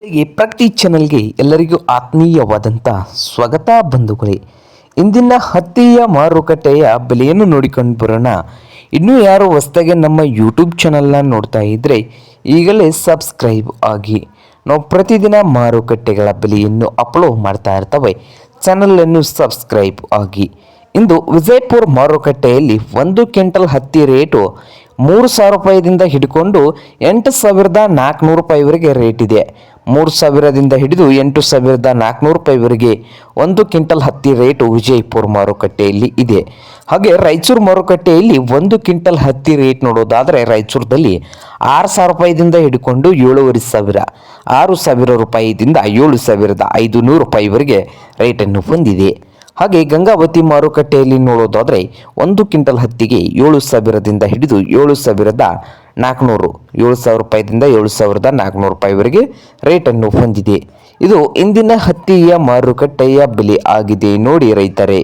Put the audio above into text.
ಹೀಗೆ ಪ್ರತಿ ಚಾನಲ್ಗೆ ಎಲ್ಲರಿಗೂ ಆತ್ಮೀಯವಾದಂಥ ಸ್ವಾಗತ ಬಂಧುಗಳೇ. ಇಂದಿನ ಹತ್ತಿಯ ಮಾರುಕಟ್ಟೆಯ ಬೆಲೆಯನ್ನು ನೋಡಿಕೊಂಡು ಬರೋಣ. ಇನ್ನೂ ಯಾರು ಹೊಸದಾಗಿ ನಮ್ಮ ಯೂಟ್ಯೂಬ್ ಚಾನಲ್ನ ನೋಡ್ತಾ ಇದ್ದರೆ ಈಗಲೇ ಸಬ್ಸ್ಕ್ರೈಬ್ ಆಗಿ. ನಾವು ಪ್ರತಿದಿನ ಮಾರುಕಟ್ಟೆಗಳ ಬೆಲೆಯನ್ನು ಅಪ್ಲೋಡ್ ಮಾಡ್ತಾ ಇರ್ತವೆ. ಚಾನಲನ್ನು ಸಬ್ಸ್ಕ್ರೈಬ್ ಆಗಿ. ಇಂದು ವಿಜಯಪುರ ಮಾರುಕಟ್ಟೆಯಲ್ಲಿ 1 ಕ್ವಿಂಟಲ್ ಹತ್ತಿ ರೇಟು 3,000 ರೂಪಾಯಿದಿಂದ ಹಿಡ್ಕೊಂಡು 8,400 ರೂಪಾಯಿವರೆಗೆ ರೇಟ್ ಇದೆ. 3,000ದಿಂದ ಹಿಡಿದು 8,400 ರೂಪಾಯಿವರೆಗೆ 1 ಕ್ವಿಂಟಲ್ ಹತ್ತಿ ರೇಟು ವಿಜಯಪುರ ಮಾರುಕಟ್ಟೆಯಲ್ಲಿ ಇದೆ. ಹಾಗೆ ರಾಯಚೂರು ಮಾರುಕಟ್ಟೆಯಲ್ಲಿ 1 ಕ್ವಿಂಟಲ್ ಹತ್ತಿ ರೇಟ್ ನೋಡೋದಾದರೆ ರಾಯಚೂರದಲ್ಲಿ 6,000 ರೂಪಾಯಿದಿಂದ ಹಿಡ್ಕೊಂಡು 7,500, 6,000 ರೂಪಾಯಿದಿಂದ 7,500 ರೂಪಾಯಿವರೆಗೆ ರೇಟನ್ನು ಹೊಂದಿದೆ. ಹಾಗೆ ಗಂಗಾವತಿ ಮಾರುಕಟ್ಟೆಯಲ್ಲಿ ನೋಡೋದಾದರೆ 1 ಕ್ವಿಂಟಲ್ ಹತ್ತಿಗೆ 7,000ದಿಂದ ಹಿಡಿದು 7,400, 7,000 ರೂಪಾಯಿದಿಂದ 7,400 ರೂಪಾಯಿವರೆಗೆ ರೇಟನ್ನು ಹೊಂದಿದೆ. ಇದು ಇಂದಿನ ಹತ್ತಿಯ ಮಾರುಕಟ್ಟೆಯ ಬೆಲೆ ಆಗಿದೆ ನೋಡಿ ರೈತರೇ.